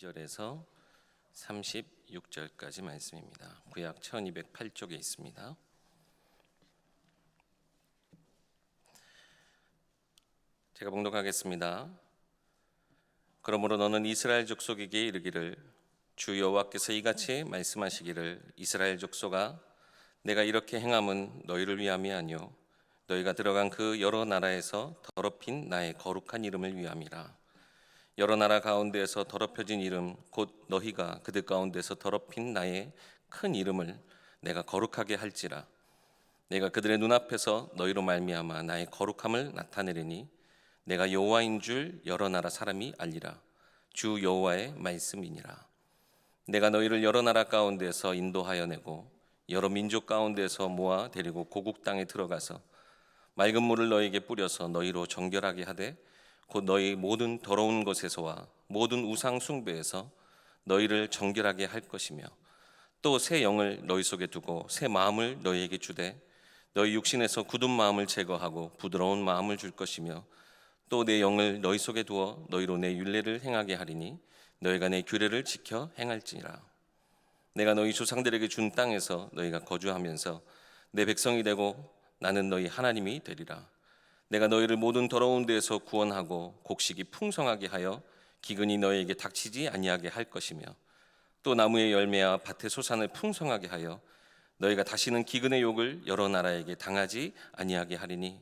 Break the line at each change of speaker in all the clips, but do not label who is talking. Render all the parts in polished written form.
22절에서 36절까지 말씀입니다. 구약 1208쪽에 있습니다. 제가 봉독하겠습니다. 그러므로 너는 이스라엘 족속에게 이르기를 주 여호와께서 이같이 말씀하시기를 이스라엘 족속아 내가 이렇게 행함은 너희를 위함이 아니요 너희가 들어간 그 여러 나라에서 더럽힌 나의 거룩한 이름을 위함이라. 여러 나라 가운데에서 더럽혀진 이름 곧 너희가 그들 가운데서 더럽힌 나의 큰 이름을 내가 거룩하게 할지라. 내가 그들의 눈앞에서 너희로 말미암아 나의 거룩함을 나타내리니 내가 여호와인 줄 여러 나라 사람이 알리라. 주 여호와의 말씀이니라. 내가 너희를 여러 나라 가운데서 인도하여 내고 여러 민족 가운데서 모아 데리고 고국 땅에 들어가서 맑은 물을 너희에게 뿌려서 너희로 정결하게 하되 곧 너희 모든 더러운 것에서와 모든 우상 숭배에서 너희를 정결하게 할 것이며 또 새 영을 너희 속에 두고 새 마음을 너희에게 주되 너희 육신에서 굳은 마음을 제거하고 부드러운 마음을 줄 것이며 또 내 영을 너희 속에 두어 너희로 내 율례를 행하게 하리니 너희가 내 규례를 지켜 행할지니라. 내가 너희 조상들에게 준 땅에서 너희가 거주하면서 내 백성이 되고 나는 너희 하나님이 되리라. 내가 너희를 모든 더러운 데에서 구원하고 곡식이 풍성하게 하여 기근이 너희에게 닥치지 아니하게 할 것이며 또 나무의 열매와 밭의 소산을 풍성하게 하여 너희가 다시는 기근의 욕을 여러 나라에게 당하지 아니하게 하리니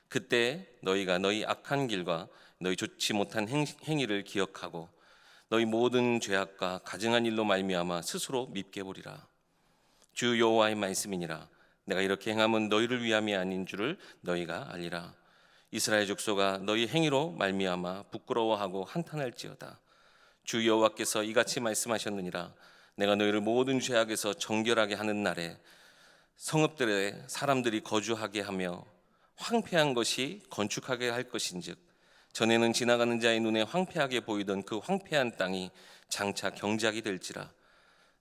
그때 너희가 너희 악한 길과 너희 좋지 못한 행위를 기억하고 너희 모든 죄악과 가증한 일로 말미암아 스스로 밉게 보리라. 주 여호와의 말씀이니라. 내가 이렇게 행함은 너희를 위함이 아닌 줄을 너희가 알리라. 이스라엘 족속아 너희 행위로 말미암아 부끄러워하고 한탄할지어다. 주 여호와께서 이같이 말씀하셨느니라. 내가 너희를 모든 죄악에서 정결하게 하는 날에 성읍들에 사람들이 거주하게 하며 황폐한 것이 건축하게 할 것인즉 전에는 지나가는 자의 눈에 황폐하게 보이던 그 황폐한 땅이 장차 경작이 될지라.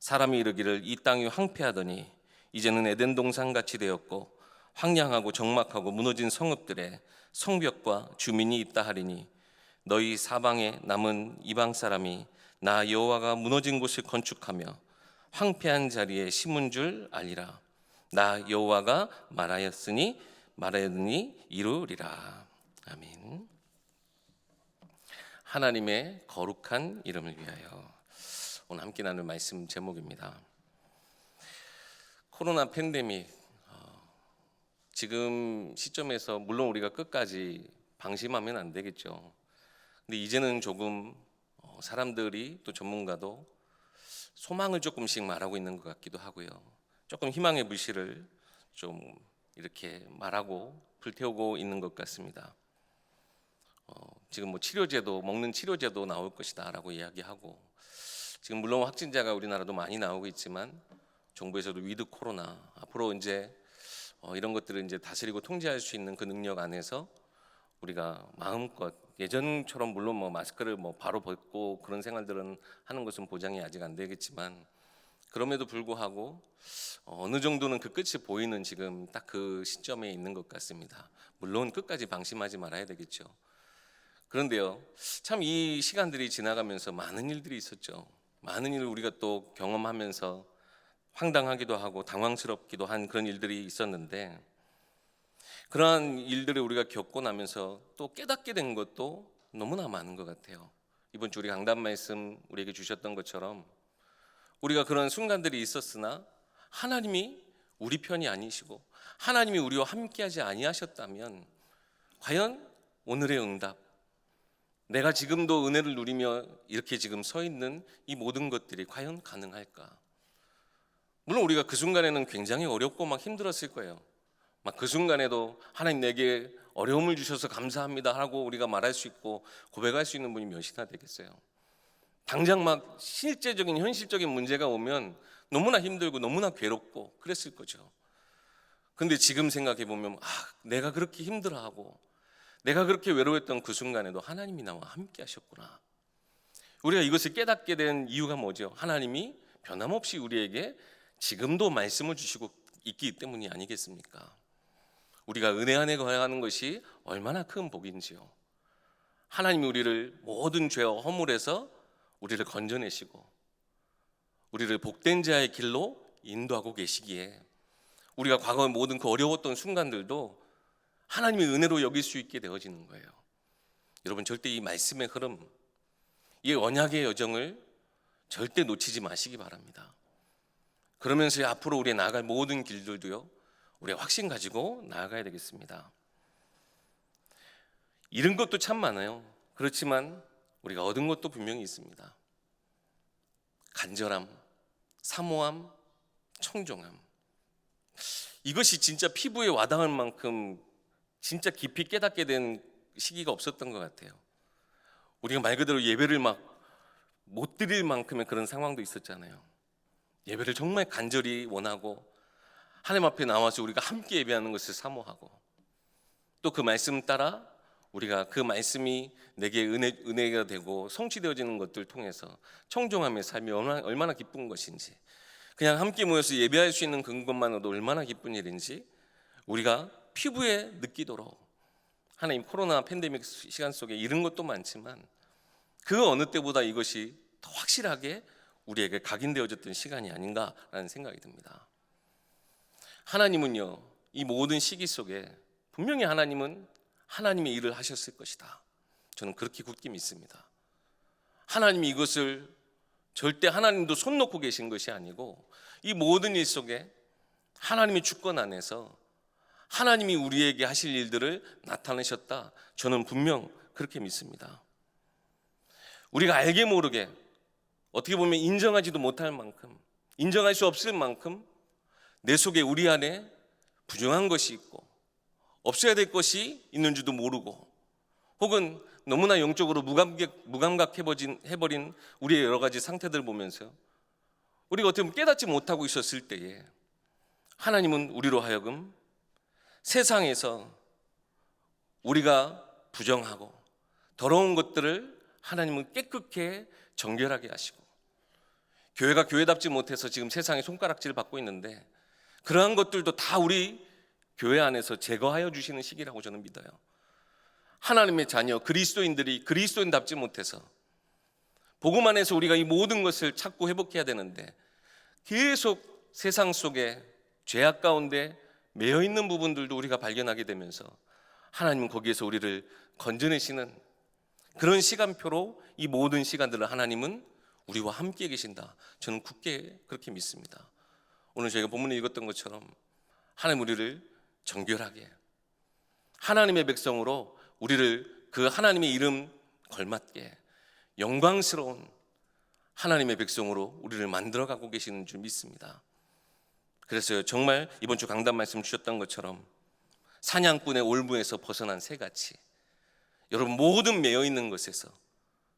사람이 이르기를 이 땅이 황폐하더니 이제는 에덴 동산같이 되었고 황량하고 적막하고 무너진 성읍들에 성벽과 주민이 있다 하리니 너희 사방에 남은 이방 사람이 나 여호와가 무너진 곳을 건축하며 황폐한 자리에 심은 줄 알리라. 나 여호와가 말하였으니 이루리라. 아멘. 하나님의 거룩한 이름을 위하여. 오늘 함께 나눌 말씀 제목입니다. 코로나 팬데믹 지금 시점에서 물론 우리가 끝까지 방심하면 안 되겠죠. 근데 이제는 조금 사람들이 또 전문가도 소망을 조금씩 말하고 있는 것 같기도 하고요. 조금 희망의 불씨를 좀 이렇게 말하고 불태우고 있는 것 같습니다. 지금 뭐 치료제도 먹는 치료제도 나올 것이다라고 이야기하고 지금 물론 확진자가 우리나라도 많이 나오고 있지만 정부에서도 위드 코로나 앞으로 이제 이런 것들을 이제 다스리고 통제할 수 있는 그 능력 안에서 우리가 마음껏 예전처럼 물론 뭐 마스크를 뭐 바로 벗고 그런 생활들은 하는 것은 보장이 아직 안 되겠지만 그럼에도 불구하고 어느 정도는 그 끝이 보이는 지금 딱 그 시점에 있는 것 같습니다. 물론 끝까지 방심하지 말아야 되겠죠. 그런데요, 참 이 시간들이 지나가면서 많은 일들이 있었죠. 많은 일을 우리가 또 경험하면서 황당하기도 하고 당황스럽기도 한 그런 일들이 있었는데 그러한 일들을 우리가 겪고 나면서 또 깨닫게 된 것도 너무나 많은 것 같아요. 이번 주 우리 강단 말씀 우리에게 주셨던 것처럼 우리가 그런 순간들이 있었으나 하나님이 우리 편이 아니시고 하나님이 우리와 함께하지 아니하셨다면 과연 오늘의 응답, 내가 지금도 은혜를 누리며 이렇게 지금 서 있는 이 모든 것들이 과연 가능할까? 물론 우리가 그 순간에는 굉장히 어렵고 막 힘들었을 거예요. 막 그 순간에도 하나님 내게 어려움을 주셔서 감사합니다 하고 우리가 말할 수 있고 고백할 수 있는 분이 몇이나 되겠어요. 당장 막 실제적인 현실적인 문제가 오면 너무나 힘들고 너무나 괴롭고 그랬을 거죠. 근데 지금 생각해 보면 내가 그렇게 힘들어하고 내가 그렇게 외로웠던 그 순간에도 하나님이 나와 함께 하셨구나. 우리가 이것을 깨닫게 된 이유가 뭐죠? 하나님이 변함없이 우리에게 지금도 말씀을 주시고 있기 때문이 아니겠습니까? 우리가 은혜 안에 거하는 것이 얼마나 큰 복인지요. 하나님이 우리를 모든 죄와 허물에서 우리를 건져내시고 우리를 복된 자의 길로 인도하고 계시기에 우리가 과거의 모든 그 어려웠던 순간들도 하나님의 은혜로 여길 수 있게 되어지는 거예요. 여러분, 절대 이 말씀의 흐름, 이 언약의 여정을 절대 놓치지 마시기 바랍니다. 그러면서 앞으로 우리가 나아갈 모든 길들도요, 우리가 확신 가지고 나아가야 되겠습니다. 잃은 것도 참 많아요. 그렇지만 우리가 얻은 것도 분명히 있습니다. 간절함, 사모함, 청종함. 이것이 진짜 피부에 와닿을 만큼 진짜 깊이 깨닫게 된 시기가 없었던 것 같아요. 우리가 말 그대로 예배를 막 못 드릴 만큼의 그런 상황도 있었잖아요. 예배를 정말 간절히 원하고 하나님 앞에 나와서 우리가 함께 예배하는 것을 사모하고 또 그 말씀 따라 우리가 그 말씀이 내게 은혜가 되고 성취되어지는 것들을 통해서 청종함의 삶이 얼마나 기쁜 것인지, 그냥 함께 모여서 예배할 수 있는 그것만으로도 얼마나 기쁜 일인지 우리가 피부에 느끼도록, 하나님 코로나 팬데믹 시간 속에 잃은 것도 많지만 그 어느 때보다 이것이 더 확실하게 우리에게 각인되어졌던 시간이 아닌가라는 생각이 듭니다. 하나님은요, 이 모든 시기 속에 분명히 하나님은 하나님의 일을 하셨을 것이다. 저는 그렇게 굳게 믿습니다. 하나님이 이것을 절대 하나님도 손 놓고 계신 것이 아니고 이 모든 일 속에 하나님의 주권 안에서 하나님이 우리에게 하실 일들을 나타내셨다. 저는 분명 그렇게 믿습니다. 우리가 알게 모르게 어떻게 보면 인정하지도 못할 만큼, 인정할 수 없을 만큼 내 속에 우리 안에 부정한 것이 있고 없어야 될 것이 있는 줄도 모르고, 혹은 너무나 영적으로 무감각해버린 우리의 여러 가지 상태들을 보면서 우리가 어떻게 보면 깨닫지 못하고 있었을 때에 하나님은 우리로 하여금 세상에서 우리가 부정하고 더러운 것들을 하나님은 깨끗게 정결하게 하시고, 교회가 교회답지 못해서 지금 세상에 손가락질을 받고 있는데 그러한 것들도 다 우리 교회 안에서 제거하여 주시는 시기라고 저는 믿어요. 하나님의 자녀 그리스도인들이 그리스도인답지 못해서 복음 안에서 우리가 이 모든 것을 찾고 회복해야 되는데 계속 세상 속에 죄악 가운데 매여 있는 부분들도 우리가 발견하게 되면서 하나님은 거기에서 우리를 건져내시는 그런 시간표로 이 모든 시간들을 하나님은 우리와 함께 계신다. 저는 굳게 그렇게 믿습니다. 오늘 저희가 본문에 읽었던 것처럼 하나님 우리를 정결하게, 하나님의 백성으로 우리를 그 하나님의 이름 걸맞게 영광스러운 하나님의 백성으로 우리를 만들어가고 계시는 줄 믿습니다. 그래서 정말 이번 주 강단 말씀 주셨던 것처럼 사냥꾼의 올무에서 벗어난 새같이 여러분 모든 매여있는 것에서,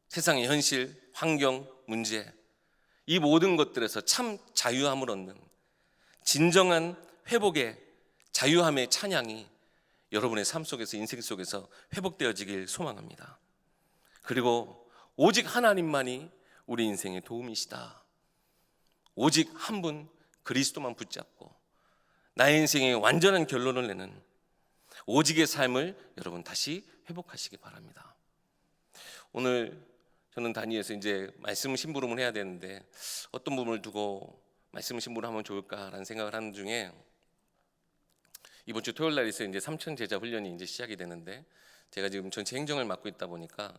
세상의 현실, 환경, 문제, 이 모든 것들에서 참 자유함을 얻는 진정한 회복의 자유함의 찬양이 여러분의 삶 속에서, 인생 속에서 회복되어지길 소망합니다. 그리고 오직 하나님만이 우리 인생의 도움이시다. 오직 한 분 그리스도만 붙잡고 나의 인생의 완전한 결론을 내는 오직의 삶을 여러분 다시 회복하시기 바랍니다. 오늘 저는 단위에서 이제 말씀 심부름을 해야 되는데 어떤 부분을 두고 말씀 심부름하면 좋을까라는 생각을 하는 중에 이번 주 토요일 날에서 이제 3천 제자 훈련이 이제 시작이 되는데, 제가 지금 전체 행정을 맡고 있다 보니까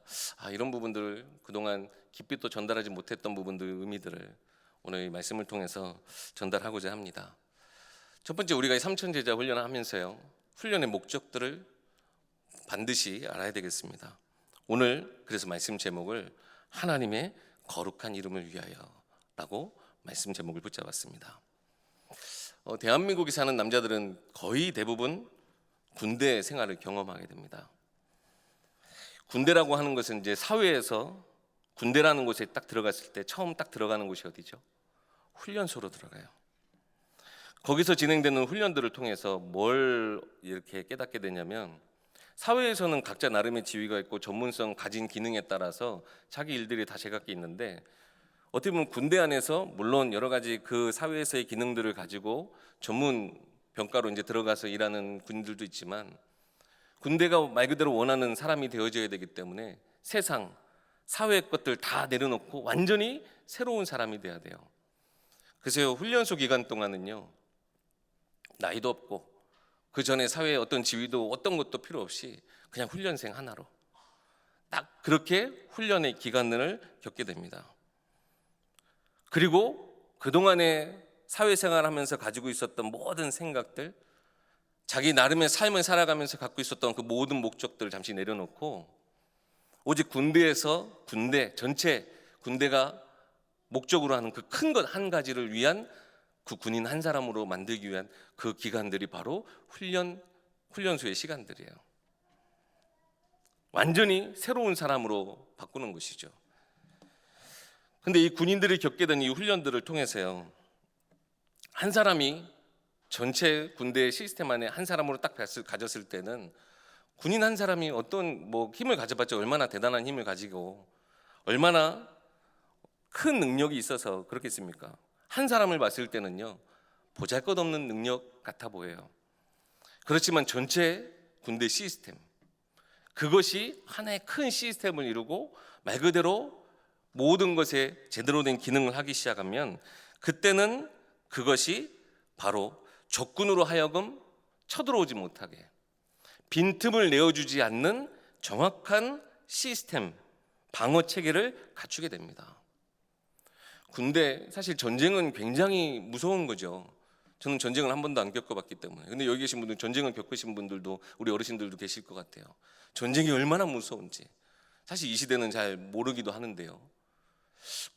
이런 부분들을 그동안 깊이 또 전달하지 못했던 부분들, 의미들을 오늘 이 말씀을 통해서 전달하고자 합니다. 첫 번째, 우리가 이 3천 제자 훈련을 하면서요, 훈련의 목적들을 반드시 알아야 되겠습니다. 오늘 그래서 말씀 제목을 하나님의 거룩한 이름을 위하여라고 말씀 제목을 붙잡았습니다. 대한민국에 사는 남자들은 거의 대부분 군대 생활을 경험하게 됩니다. 군대라고 하는 것은 이제 사회에서 군대라는 곳에 딱 들어갔을 때 처음 딱 들어가는 곳이 어디죠? 훈련소로 들어가요. 거기서 진행되는 훈련들을 통해서 뭘 이렇게 깨닫게 되냐면, 사회에서는 각자 나름의 지위가 있고 전문성 가진 기능에 따라서 자기 일들이 다 제각기 있는데, 어떻게 보면 군대 안에서 물론 여러 가지 그 사회에서의 기능들을 가지고 전문 병가로 이제 들어가서 일하는 군인들도 있지만, 군대가 말 그대로 원하는 사람이 되어져야 되기 때문에 세상, 사회의 것들 다 내려놓고 완전히 새로운 사람이 돼야 돼요. 그래서 훈련소 기간 동안은요, 나이도 없고 그 전에 사회의 어떤 지위도 어떤 것도 필요 없이 그냥 훈련생 하나로 딱 그렇게 훈련의 기간을 겪게 됩니다. 그리고 그동안에 사회생활하면서 가지고 있었던 모든 생각들, 자기 나름의 삶을 살아가면서 갖고 있었던 그 모든 목적들을 잠시 내려놓고 오직 군대에서 전체 군대가 목적으로 하는 그 큰 것 한 가지를 위한 그 군인 한 사람으로 만들기 위한 그 기간들이 바로 훈련소의 시간들이에요. 완전히 새로운 사람으로 바꾸는 것이죠. 근데 이 군인들이 겪게 된 이 훈련들을 통해서요, 한 사람이 전체 군대 시스템 안에 한 사람으로 딱 가졌을 때는 군인 한 사람이 어떤 힘을 가져봤자 얼마나 대단한 힘을 가지고 얼마나 큰 능력이 있어서 그렇겠습니까? 한 사람을 봤을 때는요, 보잘것없는 능력 같아 보여요. 그렇지만 전체 군대 시스템, 그것이 하나의 큰 시스템을 이루고 말 그대로 모든 것에 제대로 된 기능을 하기 시작하면 그때는 그것이 바로 적군으로 하여금 쳐들어오지 못하게 빈틈을 내어주지 않는 정확한 시스템, 방어 체계를 갖추게 됩니다. 군대, 사실 전쟁은 굉장히 무서운 거죠. 저는 전쟁을 한 번도 안 겪어봤기 때문에. 근데 여기 계신 분들, 전쟁을 겪으신 분들도, 우리 어르신들도 계실 것 같아요. 전쟁이 얼마나 무서운지 사실 이 시대는 잘 모르기도 하는데요.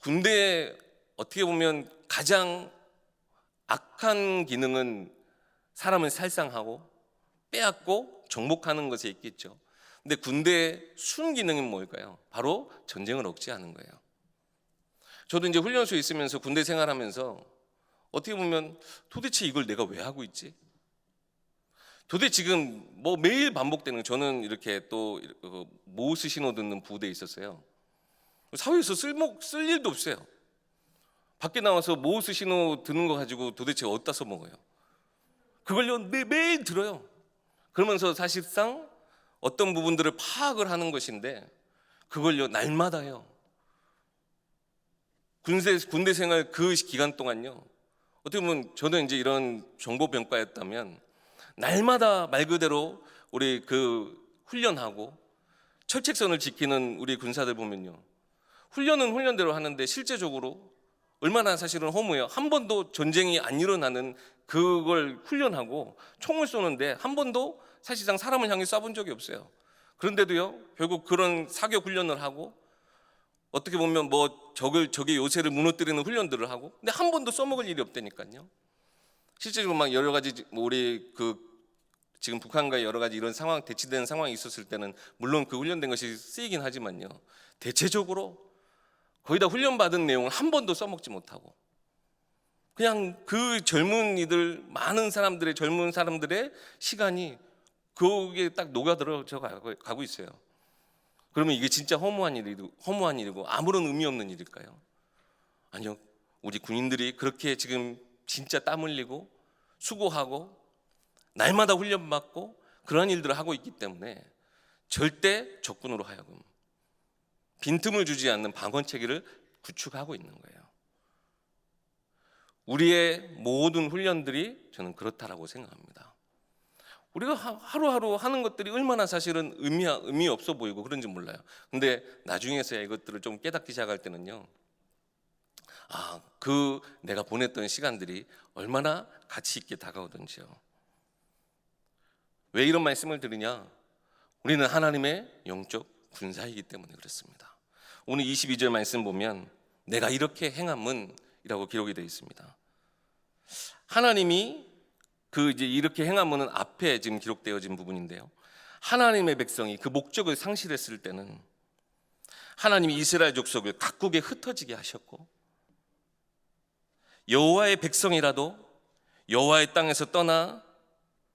군대에 어떻게 보면 가장 악한 기능은 사람을 살상하고 빼앗고 정복하는 것에 있겠죠. 근데 군대의 순기능은 뭘까요? 바로 전쟁을 억제하는 거예요. 저도 이제 훈련소에 있으면서 군대 생활하면서 어떻게 보면 도대체 이걸 내가 왜 하고 있지? 도대체 지금 매일 반복되는, 저는 이렇게 또 모스 신호 듣는 부대에 있었어요. 사회에서 쓸 일도 없어요. 밖에 나와서 모스 신호 듣는 거 가지고 도대체 어디다 써먹어요? 그걸요 매일 들어요. 그러면서 사실상 어떤 부분들을 파악을 하는 것인데 그걸요 날마다 해요. 군대 생활 그 기간 동안요, 어떻게 보면 저는 이제 이런 정보병과였다면 날마다 말 그대로 우리 훈련하고 철책선을 지키는 우리 군사들 보면요, 훈련은 훈련대로 하는데 실제적으로 얼마나 사실은 허무해요. 한 번도 전쟁이 안 일어나는 그걸 훈련하고 총을 쏘는데 한 번도 사실상 사람을 향해 쏴본 적이 없어요. 그런데도요, 결국 그런 사격 훈련을 하고 어떻게 보면 적의 요새를 무너뜨리는 훈련들을 하고, 근데 한 번도 써먹을 일이 없다니까요. 실제로 막 여러 가지 우리 지금 북한과 여러 가지 이런 상황, 대치되는 상황이 있었을 때는 물론 그 훈련된 것이 쓰이긴 하지만요, 대체적으로 거의 다 훈련받은 내용을 한 번도 써먹지 못하고 그냥 그 젊은이들, 많은 사람들의 젊은 사람들의 시간이 거기에 딱 녹아들어져 가고 있어요. 그러면 이게 진짜 허무한 일이고 아무런 의미 없는 일일까요? 아니요. 우리 군인들이 그렇게 지금 진짜 땀 흘리고 수고하고 날마다 훈련받고 그런 일들을 하고 있기 때문에 절대 적군으로 하여금 빈틈을 주지 않는 방어 체계를 구축하고 있는 거예요. 우리의 모든 훈련들이 저는 그렇다라고 생각합니다. 우리가 하루하루 하는 것들이 얼마나 사실은 의미 없어 보이고 그런지 몰라요. 근데 나중에서야 이것들을 좀 깨닫기 시작할 때는요, 내가 보냈던 시간들이 얼마나 가치 있게 다가오던지요. 왜 이런 말씀을 드리냐? 우리는 하나님의 영적 군사이기 때문에 그렇습니다. 오늘 22절 말씀 보면 내가 이렇게 행함은 이라고 기록이 되어 있습니다. 하나님이 이제 이렇게 행함은 앞에 지금 기록되어진 부분인데요, 하나님의 백성이 그 목적을 상실했을 때는 하나님이 이스라엘 족속을 각국에 흩어지게 하셨고, 여호와의 백성이라도 여호와의 땅에서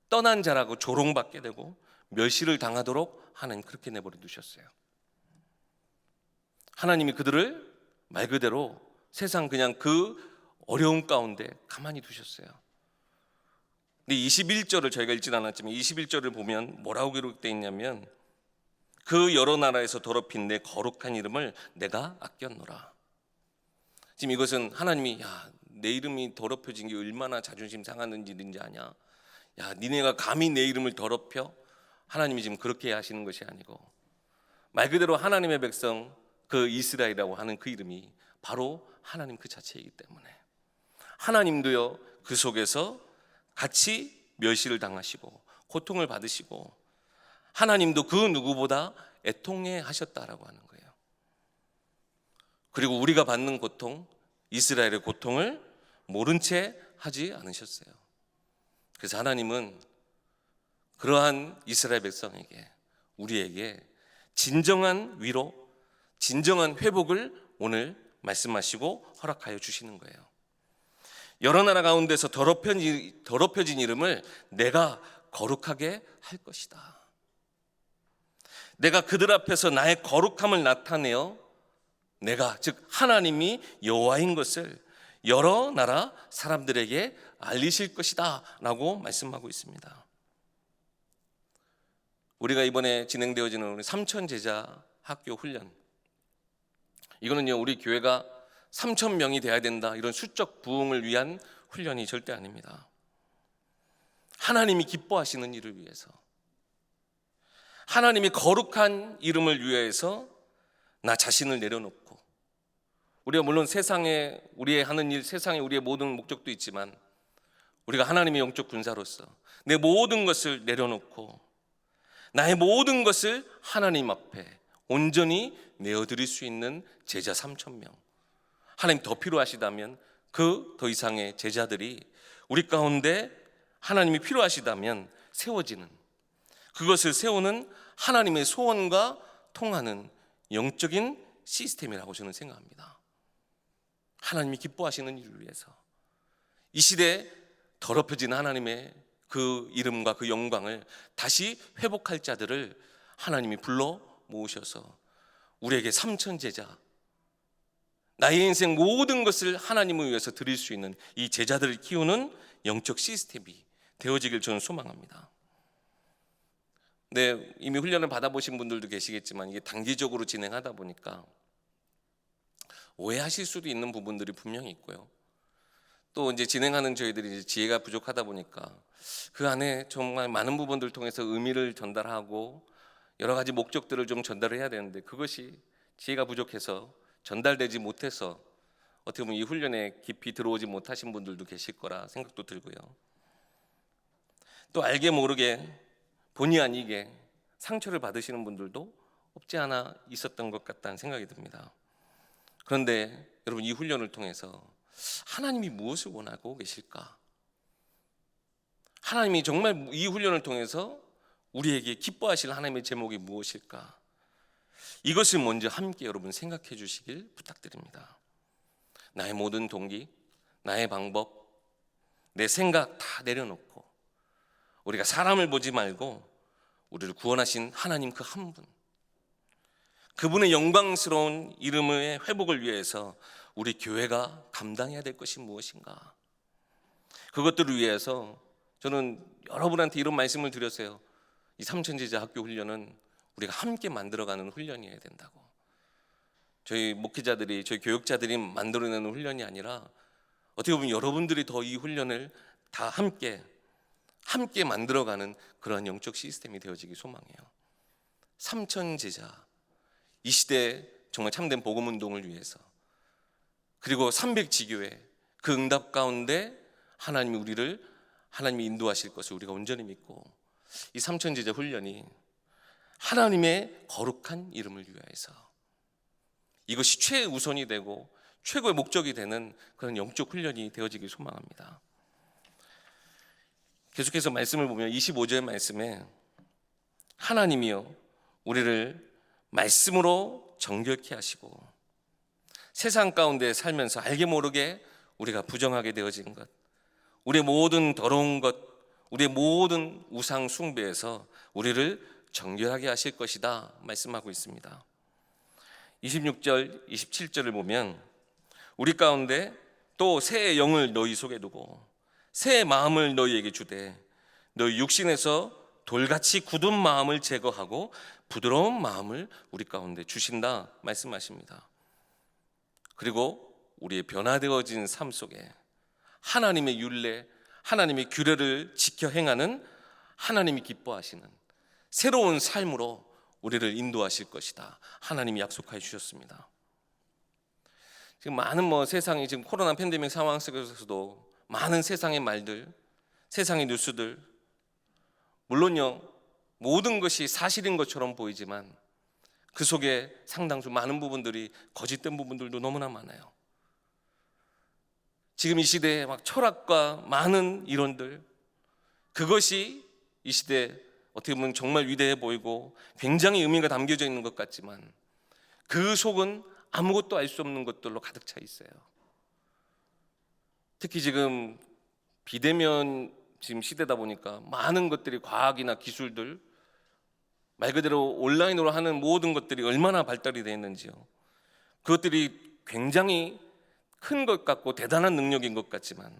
떠난 자라고 조롱받게 되고 멸시를 당하도록 하나님 그렇게 내버려 두셨어요. 하나님이 그들을 말 그대로 세상 그냥 그 어려움 가운데 가만히 두셨어요. 근데 21절을 저희가 읽진 않았지만 21절을 보면 뭐라고 기록되어 있냐면, 그 여러 나라에서 더럽힌 내 거룩한 이름을 내가 아꼈노라. 지금 이것은 하나님이 내 이름이 더럽혀진 게 얼마나 자존심 상하는 일인지 아냐? 니네가 감히 내 이름을 더럽혀? 하나님이 지금 그렇게 하시는 것이 아니고, 말 그대로 하나님의 백성, 그 이스라엘이라고 하는 그 이름이 바로 하나님 그 자체이기 때문에 하나님도요 그 속에서 같이 멸시를 당하시고 고통을 받으시고, 하나님도 그 누구보다 애통해 하셨다라고 하는 거예요. 그리고 우리가 받는 고통, 이스라엘의 고통을 모른 채 하지 않으셨어요. 그래서 하나님은 그러한 이스라엘 백성에게, 우리에게 진정한 위로, 진정한 회복을 오늘 말씀하시고 허락하여 주시는 거예요. 여러 나라 가운데서 더럽혀진 이름을 내가 거룩하게 할 것이다. 내가 그들 앞에서 나의 거룩함을 나타내어 내가, 즉 하나님이 여호와인 것을 여러 나라 사람들에게 알리실 것이다 라고 말씀하고 있습니다. 우리가 이번에 진행되어지는 우리 삼천제자 학교 훈련, 이거는요 우리 교회가 3,000명이 돼야 된다 이런 수적 부흥을 위한 훈련이 절대 아닙니다. 하나님이 기뻐하시는 일을 위해서, 하나님이 거룩한 이름을 위해서 나 자신을 내려놓고, 우리가 물론 세상에 우리의 하는 일, 세상에 우리의 모든 목적도 있지만 우리가 하나님의 영적 군사로서 내 모든 것을 내려놓고 나의 모든 것을 하나님 앞에 온전히 내어드릴 수 있는 제자 3,000명, 하나님 더 필요하시다면 그 더 이상의 제자들이 우리 가운데 하나님이 필요하시다면 세워지는, 그것을 세우는 하나님의 소원과 통하는 영적인 시스템이라고 저는 생각합니다. 하나님이 기뻐하시는 일을 위해서 이 시대에 더럽혀진 하나님의 그 이름과 그 영광을 다시 회복할 자들을 하나님이 불러 모으셔서 우리에게 3,000제자, 나의 인생 모든 것을 하나님을 위해서 드릴 수 있는 이 제자들을 키우는 영적 시스템이 되어지길 저는 소망합니다. 네, 이미 훈련을 받아보신 분들도 계시겠지만 이게 단기적으로 진행하다 보니까 오해하실 수도 있는 부분들이 분명히 있고요. 또 이제 진행하는 저희들이 이제 지혜가 부족하다 보니까 그 안에 정말 많은 부분들을 통해서 의미를 전달하고 여러 가지 목적들을 좀 전달을 해야 되는데 그것이 지혜가 부족해서 전달되지 못해서 어떻게 보면 이 훈련에 깊이 들어오지 못하신 분들도 계실 거라 생각도 들고요. 또 알게 모르게 본의 아니게 상처를 받으시는 분들도 없지 않아 있었던 것 같다는 생각이 듭니다. 그런데 여러분, 이 훈련을 통해서 하나님이 무엇을 원하고 계실까? 하나님이 정말 이 훈련을 통해서 우리에게 기뻐하실 하나님의 제목이 무엇일까? 이것을 먼저 함께 여러분 생각해 주시길 부탁드립니다. 나의 모든 동기, 나의 방법, 내 생각 다 내려놓고 우리가 사람을 보지 말고 우리를 구원하신 하나님 그 한 분, 그분의 영광스러운 이름의 회복을 위해서 우리 교회가 감당해야 될 것이 무엇인가? 그것들을 위해서 저는 여러분한테 이런 말씀을 드렸어요. 이 삼천제자 학교 훈련은 우리가 함께 만들어가는 훈련이어야 된다고. 저희 목회자들이, 저희 교육자들이 만들어내는 훈련이 아니라 어떻게 보면 여러분들이 더 이 훈련을 다 함께 만들어가는 그런 영적 시스템이 되어지기 소망해요. 삼천제자, 이 시대에 정말 참된 복음운동을 위해서, 그리고 300지교회 그 응답 가운데 하나님이 인도하실 것을 우리가 온전히 믿고, 이 삼천제자 훈련이 하나님의 거룩한 이름을 위하여서 이것이 최우선이 되고 최고의 목적이 되는 그런 영적 훈련이 되어지길 소망합니다. 계속해서 말씀을 보면 25절 말씀에 하나님이요 우리를 말씀으로 정결케 하시고 세상 가운데 살면서 알게 모르게 우리가 부정하게 되어진 것, 우리의 모든 더러운 것, 우리의 모든 우상 숭배에서 우리를 정결하게 하실 것이다 말씀하고 있습니다. 26절, 27절을 보면 우리 가운데 또 새 영을 너희 속에 두고 새 마음을 너희에게 주되 너희 육신에서 돌같이 굳은 마음을 제거하고 부드러운 마음을 우리 가운데 주신다 말씀하십니다. 그리고 우리의 변화되어진 삶 속에 하나님의 율례, 하나님의 규례를 지켜 행하는 하나님이 기뻐하시는 새로운 삶으로 우리를 인도하실 것이다. 하나님이 약속하여 주셨습니다. 지금 많은 세상이 지금 코로나 팬데믹 상황 속에서도 많은 세상의 말들, 세상의 뉴스들, 물론요 모든 것이 사실인 것처럼 보이지만 그 속에 상당수 많은 부분들이 거짓된 부분들도 너무나 많아요. 지금 이 시대에 막 철학과 많은 이론들, 그것이 이 시대에 어떻게 보면 정말 위대해 보이고 굉장히 의미가 담겨져 있는 것 같지만 그 속은 아무것도 알 수 없는 것들로 가득 차 있어요. 특히 지금 비대면 지금 시대다 보니까 많은 것들이 과학이나 기술들, 말 그대로 온라인으로 하는 모든 것들이 얼마나 발달이 되어 있는지요. 그것들이 굉장히 큰 것 같고 대단한 능력인 것 같지만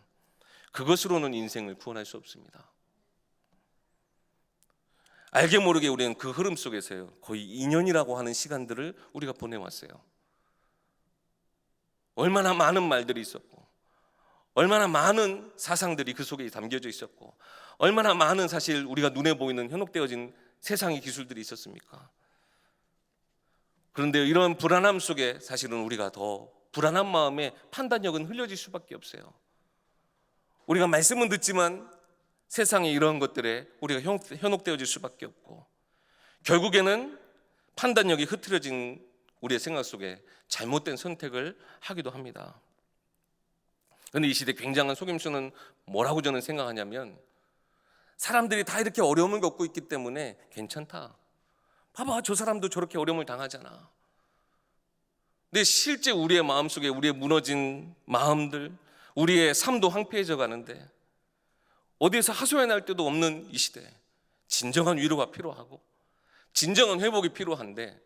그것으로는 인생을 구원할 수 없습니다. 알게 모르게 우리는 그 흐름 속에서요 거의 2년이라고 하는 시간들을 우리가 보내왔어요. 얼마나 많은 말들이 있었고, 얼마나 많은 사상들이 그 속에 담겨져 있었고, 얼마나 많은 사실 우리가 눈에 보이는 현혹되어진 세상의 기술들이 있었습니까? 그런데 이런 불안함 속에 사실은 우리가 더 불안한 마음에 판단력은 흘려질 수밖에 없어요. 우리가 말씀은 듣지만 세상의 이런 것들에 우리가 현혹되어질 수밖에 없고, 결국에는 판단력이 흐트러진 우리의 생각 속에 잘못된 선택을 하기도 합니다. 그런데 이 시대 굉장한 속임수는 뭐라고 저는 생각하냐면, 사람들이 다 이렇게 어려움을 겪고 있기 때문에 괜찮다. 봐봐, 저 사람도 저렇게 어려움을 당하잖아. 근데 실제 우리의 마음속에 우리의 무너진 마음들, 우리의 삶도 황폐해져 가는데 어디에서 하소연할 데도 없는 이 시대, 진정한 위로가 필요하고 진정한 회복이 필요한데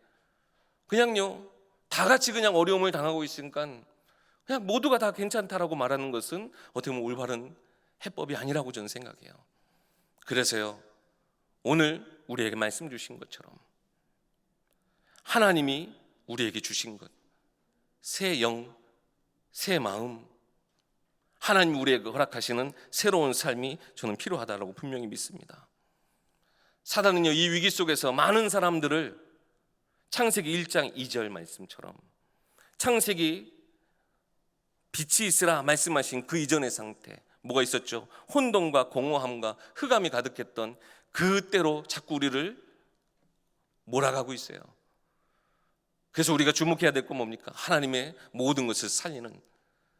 그냥요 다 같이 그냥 어려움을 당하고 있으니까 그냥 모두가 다 괜찮다라고 말하는 것은 어떻게 보면 올바른 해법이 아니라고 저는 생각해요. 그래서요 오늘 우리에게 말씀 주신 것처럼 하나님이 우리에게 주신 것, 새 영, 새 마음, 하나님 우리에게 허락하시는 새로운 삶이 저는 필요하다고 분명히 믿습니다. 사단은요 이 위기 속에서 많은 사람들을 창세기 1장 2절 말씀처럼 창세기 빛이 있으라 말씀하신 그 이전의 상태, 뭐가 있었죠? 혼돈과 공허함과 흑암이 가득했던 그때로 자꾸 우리를 몰아가고 있어요. 그래서 우리가 주목해야 될 건 뭡니까? 하나님의 모든 것을 살리는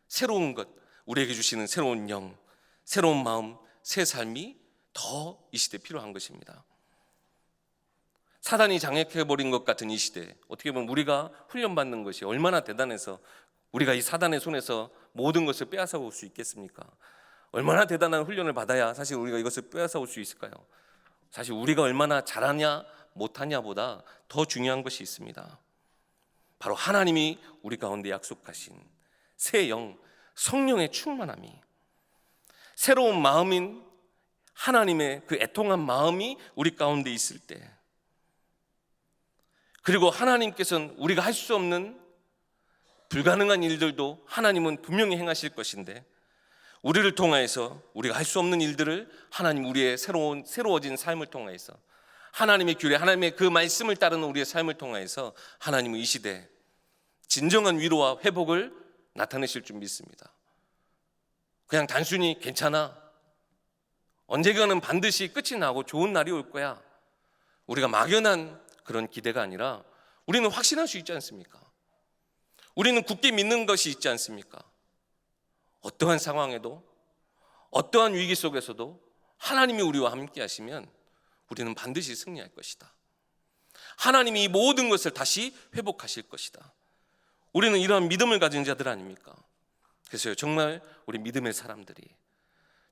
새로운 것, 우리에게 주시는 새로운 영, 새로운 마음, 새 삶이 더 이 시대에 필요한 것입니다. 사단이 장악해버린 것 같은 이 시대, 어떻게 보면 우리가 훈련받는 것이 얼마나 대단해서 우리가 이 사단의 손에서 모든 것을 빼앗아 올 수 있겠습니까? 얼마나 대단한 훈련을 받아야 사실 우리가 이것을 빼앗아 올 수 있을까요? 사실 우리가 얼마나 잘하냐 못하냐보다 더 중요한 것이 있습니다. 바로 하나님이 우리 가운데 약속하신 새 영, 성령의 충만함이, 새로운 마음인 하나님의 그 애통한 마음이 우리 가운데 있을 때, 그리고 하나님께서는 우리가 할 수 없는 불가능한 일들도 하나님은 분명히 행하실 것인데 우리를 통하여서 우리가 할 수 없는 일들을 하나님 우리의 새로워진 삶을 통하여서 하나님의 규례, 하나님의 그 말씀을 따르는 우리의 삶을 통하여서 하나님은 이 시대에 진정한 위로와 회복을 나타내실 줄 믿습니다. 그냥 단순히 괜찮아, 언젠가는 반드시 끝이 나고 좋은 날이 올 거야, 우리가 막연한 그런 기대가 아니라 우리는 확신할 수 있지 않습니까? 우리는 굳게 믿는 것이 있지 않습니까? 어떠한 상황에도, 어떠한 위기 속에서도 하나님이 우리와 함께 하시면 우리는 반드시 승리할 것이다. 하나님이 이 모든 것을 다시 회복하실 것이다. 우리는 이러한 믿음을 가진 자들 아닙니까? 그래서 정말 우리 믿음의 사람들이,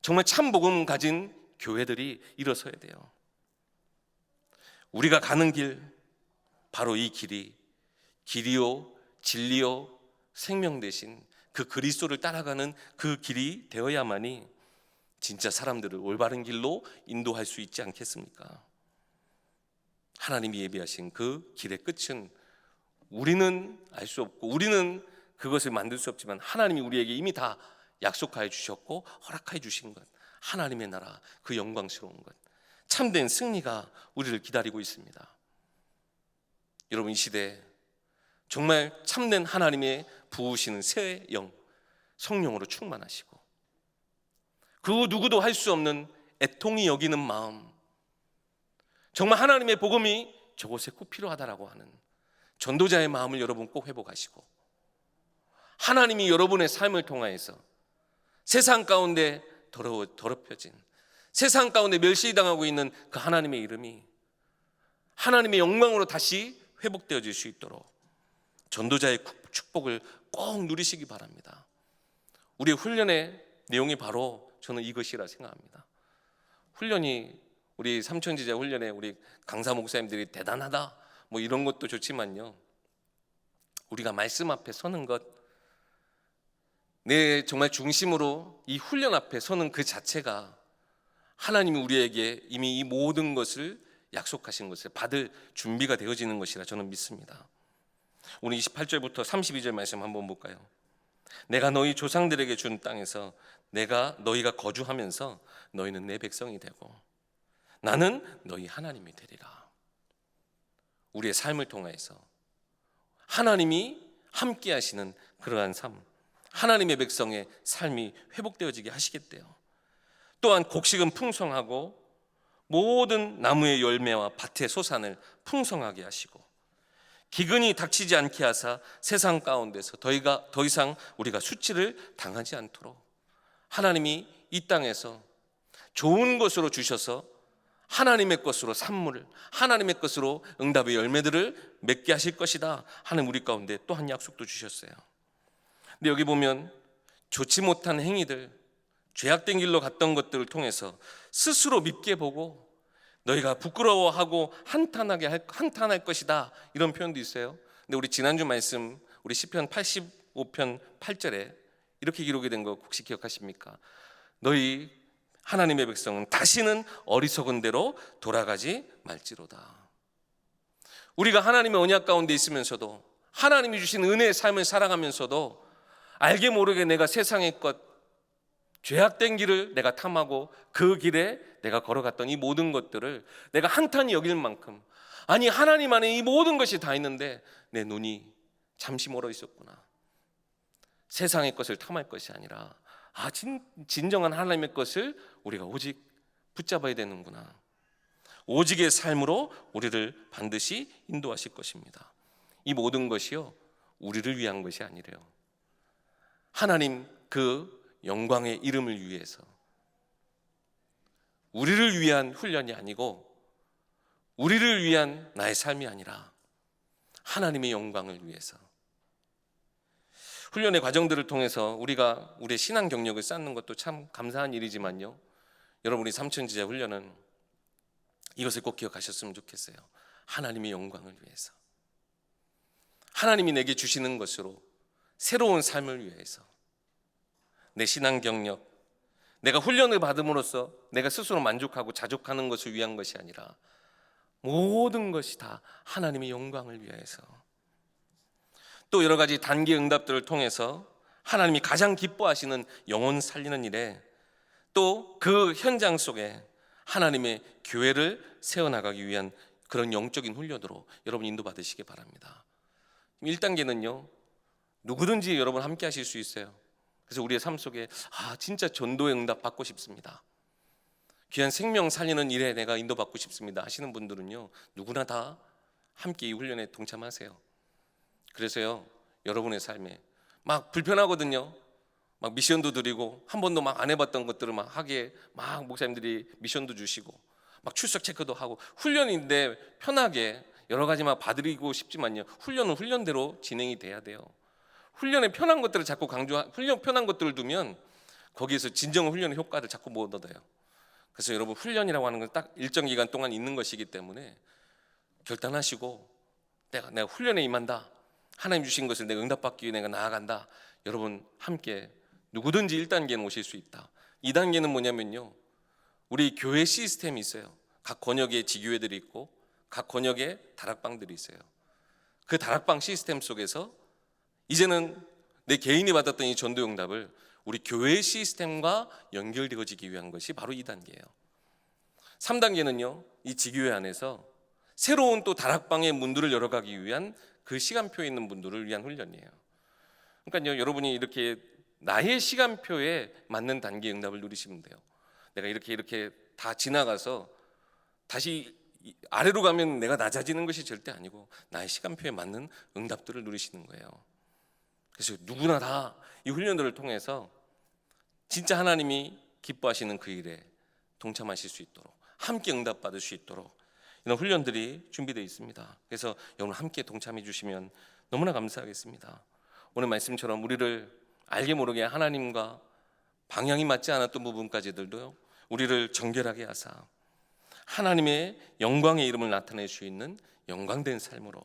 정말 참 복음 가진 교회들이 일어서야 돼요. 우리가 가는 길, 바로 이 길이 길이요 진리요 생명 되신 그 그리스도를 따라가는 그 길이 되어야만이 진짜 사람들을 올바른 길로 인도할 수 있지 않겠습니까? 하나님이 예비하신 그 길의 끝은 우리는 알 수 없고 우리는 그것을 만들 수 없지만 하나님이 우리에게 이미 다 약속하여 주셨고 허락하여 주신 것, 하나님의 나라, 그 영광스러운 것, 참된 승리가 우리를 기다리고 있습니다. 여러분, 이 시대에 정말 참된 하나님의 부으시는 새 영, 성령으로 충만하시고 그 누구도 할 수 없는 애통이 여기는 마음, 정말 하나님의 복음이 저곳에 꼭 필요하다라고 하는 전도자의 마음을 여러분 꼭 회복하시고, 하나님이 여러분의 삶을 통하여서 세상 가운데 더럽혀진, 세상 가운데 멸시당하고 있는 그 하나님의 이름이 하나님의 영광으로 다시 회복되어질 수 있도록 전도자의 축복을 꼭 누리시기 바랍니다. 우리의 훈련의 내용이 바로 저는 이것이라 생각합니다. 훈련이, 우리 삼천지자 훈련에 우리 강사 목사님들이 대단하다 뭐 이런 것도 좋지만요, 우리가 말씀 앞에 서는 것, 내 정말 중심으로 이 훈련 앞에 서는 그 자체가 하나님이 우리에게 이미 이 모든 것을 약속하신 것을 받을 준비가 되어지는 것이라 저는 믿습니다. 오늘 28절부터 32절 말씀 한번 볼까요? 내가 너희 조상들에게 준 땅에서 너희가 거주하면서 너희는 내 백성이 되고 나는 너희 하나님이 되리라. 우리의 삶을 통해서 하나님이 함께 하시는 그러한 삶, 하나님의 백성의 삶이 회복되어지게 하시겠대요. 또한 곡식은 풍성하고 모든 나무의 열매와 밭의 소산을 풍성하게 하시고 기근이 닥치지 않게 하사 세상 가운데서 더 이상 우리가 수치를 당하지 않도록 하나님이 이 땅에서 좋은 것으로 주셔서 하나님의 것으로 산물을, 하나님의 것으로 응답의 열매들을 맺게 하실 것이다 하는 우리 가운데 또 한 약속도 주셨어요. 근데 여기 보면 좋지 못한 행위들, 죄악된 길로 갔던 것들을 통해서 스스로 밉게 보고 너희가 부끄러워하고 한탄할 것이다, 이런 표현도 있어요. 근데 우리 지난주 말씀, 우리 시편 85편 8절에 이렇게 기록이 된 거 혹시 기억하십니까? 너희 하나님의 백성은 다시는 어리석은 대로 돌아가지 말지로다. 우리가 하나님의 언약 가운데 있으면서도, 하나님이 주신 은혜의 삶을 살아가면서도 알게 모르게 내가 세상의 것, 죄악된 길을 내가 탐하고 그 길에 내가 걸어갔던 이 모든 것들을 내가 한탄히 여길 만큼, 아니 하나님 안에 이 모든 것이 다 있는데 내 눈이 잠시 멀어 있었구나. 세상의 것을 탐할 것이 아니라 진정한 하나님의 것을 우리가 오직 붙잡아야 되는구나. 오직의 삶으로 우리를 반드시 인도하실 것입니다. 이 모든 것이요, 우리를 위한 것이 아니래요. 하나님 그 영광의 이름을 위해서, 우리를 위한 훈련이 아니고 우리를 위한 나의 삶이 아니라 하나님의 영광을 위해서. 훈련의 과정들을 통해서 우리가 우리의 신앙 경력을 쌓는 것도 참 감사한 일이지만요, 여러분이 삼천지자 훈련은 이것을 꼭 기억하셨으면 좋겠어요. 하나님의 영광을 위해서, 하나님이 내게 주시는 것으로 새로운 삶을 위해서, 내 신앙 경력, 내가 훈련을 받음으로써 내가 스스로 만족하고 자족하는 것을 위한 것이 아니라 모든 것이 다 하나님의 영광을 위해서. 또 여러 가지 단기 응답들을 통해서 하나님이 가장 기뻐하시는 영혼 살리는 일에, 또 그 현장 속에 하나님의 교회를 세워나가기 위한 그런 영적인 훈련으로 여러분 인도받으시기 바랍니다. 1단계는요, 누구든지 여러분 함께 하실 수 있어요. 그래서 우리의 삶 속에 진짜 전도의 응답 받고 싶습니다, 귀한 생명 살리는 일에 내가 인도받고 싶습니다 하시는 분들은요, 누구나 다 함께 이 훈련에 동참하세요. 그래서요, 여러분의 삶에 막 불편하거든요. 막 미션도 드리고 한 번도 막 안 해봤던 것들을 막 하게 막 목사님들이 미션도 주시고 막 출석 체크도 하고, 훈련인데 편하게 여러 가지 막 봐드리고 싶지만요, 훈련은 훈련대로 진행이 돼야 돼요. 훈련의 편한 것들을 자꾸 훈련 편한 것들을 두면 거기에서 진정 훈련의 효과를 자꾸 못 얻어요. 그래서 여러분, 훈련이라고 하는 건 딱 일정 기간 동안 있는 것이기 때문에 결단하시고 내가 훈련에 임한다, 하나님 주신 것을 내가 응답받기 위해 내가 나아간다. 여러분 함께 누구든지 1단계는 오실 수 있다. 2단계는 뭐냐면요, 우리 교회 시스템이 있어요. 각 권역에 지교회들이 있고 각 권역에 다락방들이 있어요. 그 다락방 시스템 속에서 이제는 내 개인이 받았던 이 전도응답을 우리 교회 시스템과 연결되어지기 위한 것이 바로 2단계예요. 3단계는요, 이 지교회 안에서 새로운 또 다락방의 문들을 열어가기 위한 그 시간표에 있는 분들을 위한 훈련이에요. 그러니까요, 여러분이 이렇게 나의 시간표에 맞는 단계 응답을 누리시면 돼요. 내가 이렇게 다 지나가서 다시 아래로 가면 내가 낮아지는 것이 절대 아니고 나의 시간표에 맞는 응답들을 누리시는 거예요. 그래서 누구나 다 이 훈련들을 통해서 진짜 하나님이 기뻐하시는 그 일에 동참하실 수 있도록, 함께 응답받을 수 있도록 이런 훈련들이 준비되어 있습니다. 그래서 여러분 함께 동참해 주시면 너무나 감사하겠습니다. 오늘 말씀처럼 우리를 알게 모르게 하나님과 방향이 맞지 않았던 부분까지들도 우리를 정결하게 하사 하나님의 영광의 이름을 나타낼 수 있는 영광된 삶으로,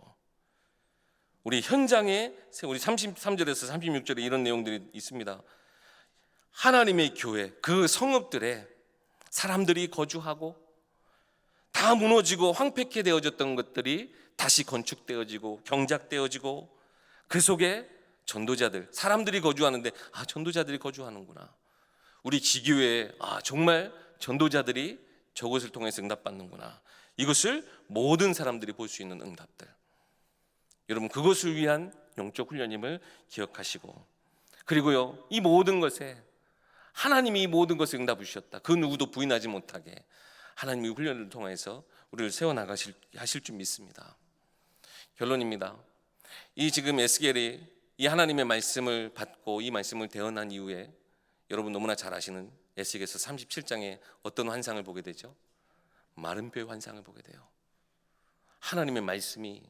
우리 현장에 우리 33절에서 36절에 이런 내용들이 있습니다. 하나님의 교회, 그 성읍들에 사람들이 거주하고 다 무너지고 황폐케 되어졌던 것들이 다시 건축되어지고 경작되어지고, 그 속에 전도자들, 사람들이 거주하는데 전도자들이 거주하는구나. 우리 지교회에 정말 전도자들이 저것을 통해서 응답받는구나. 이것을 모든 사람들이 볼 수 있는 응답들, 여러분 그것을 위한 영적 훈련임을 기억하시고, 그리고요, 이 모든 것에 하나님이 이 모든 것을 응답해 주셨다, 그 누구도 부인하지 못하게 하나님의 훈련을 통해서 우리를 세워나가실 줄 믿습니다. 결론입니다. 이 지금 에스겔이 이 하나님의 말씀을 받고 이 말씀을 대언한 이후에 여러분 너무나 잘 아시는 에스겔서 37장에 어떤 환상을 보게 되죠? 마른 뼈의 환상을 보게 돼요. 하나님의 말씀이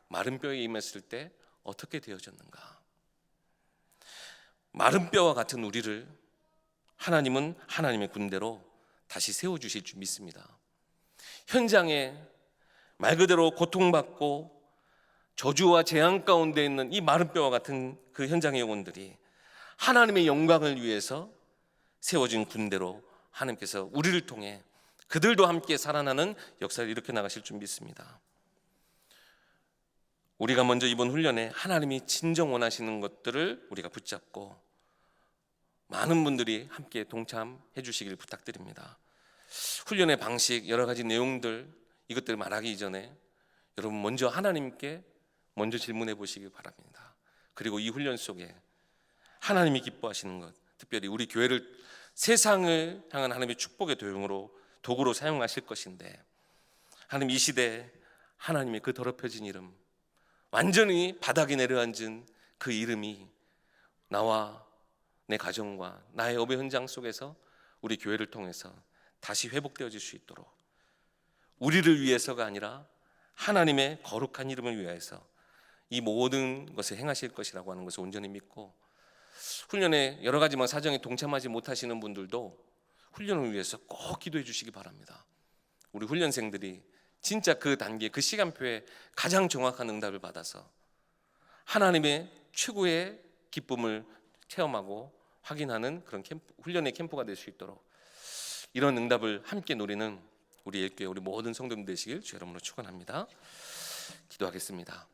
마른 뼈에 임했을 때 어떻게 되어졌는가? 마른 뼈와 같은 우리를 하나님은 하나님의 군대로 다시 세워주실 줄 믿습니다. 현장에 말 그대로 고통받고 저주와 재앙 가운데 있는 이 마른 뼈와 같은 그 현장의 영혼들이 하나님의 영광을 위해서 세워진 군대로 하나님께서 우리를 통해 그들도 함께 살아나는 역사를 일으켜 나가실 줄 믿습니다. 우리가 먼저 이번 훈련에 하나님이 진정 원하시는 것들을 우리가 붙잡고 많은 분들이 함께 동참해 주시길 부탁드립니다. 훈련의 방식, 여러 가지 내용들, 이것들 말하기 이전에 여러분 먼저 하나님께 먼저 질문해 보시기 바랍니다. 그리고 이 훈련 속에 하나님이 기뻐하시는 것, 특별히 우리 교회를 세상을 향한 하나님의 축복의 도구로 사용하실 것인데, 하나님 이 시대에 하나님의 그 더럽혀진 이름, 완전히 바닥에 내려앉은 그 이름이 나와 내 가정과 나의 업의 현장 속에서 우리 교회를 통해서 다시 회복되어질 수 있도록, 우리를 위해서가 아니라 하나님의 거룩한 이름을 위해서 이 모든 것을 행하실 것이라고 하는 것을 온전히 믿고, 훈련에 여러 가지 사정에 동참하지 못하시는 분들도 훈련을 위해서 꼭 기도해 주시기 바랍니다. 우리 훈련생들이 진짜 그 단계, 그 시간표에 가장 정확한 응답을 받아서 하나님의 최고의 기쁨을 체험하고 확인하는 그런 훈련의 캠프가 될 수 있도록 이런 응답을 함께 누리는 우리 일교회, 우리 모든 성도님들 되시길 주 이름으로 축원합니다. 기도하겠습니다.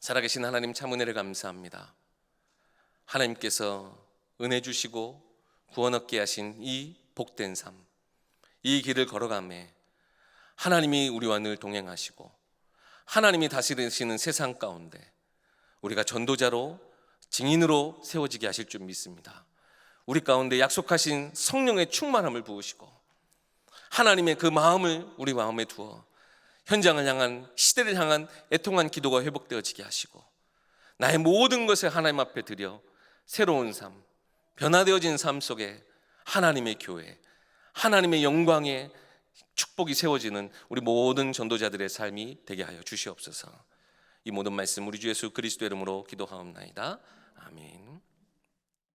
살아계신 하나님, 참 은혜를 감사합니다. 하나님께서 은혜 주시고 구원 얻게 하신 이 복된 삶, 이 길을 걸어가매 하나님이 우리와 늘 동행하시고 하나님이 다스리시는 세상 가운데 우리가 전도자로, 증인으로 세워지게 하실 줄 믿습니다. 우리 가운데 약속하신 성령의 충만함을 부으시고 하나님의 그 마음을 우리 마음에 두어 현장을 향한, 시대를 향한 애통한 기도가 회복되어지게 하시고 나의 모든 것을 하나님 앞에 드려 새로운 삶, 변화되어진 삶 속에 하나님의 교회, 하나님의 영광의 축복이 세워지는 우리 모든 전도자들의 삶이 되게 하여 주시옵소서. 이 모든 말씀 우리 주 예수 그리스도 이름으로 기도하옵나이다. 아멘.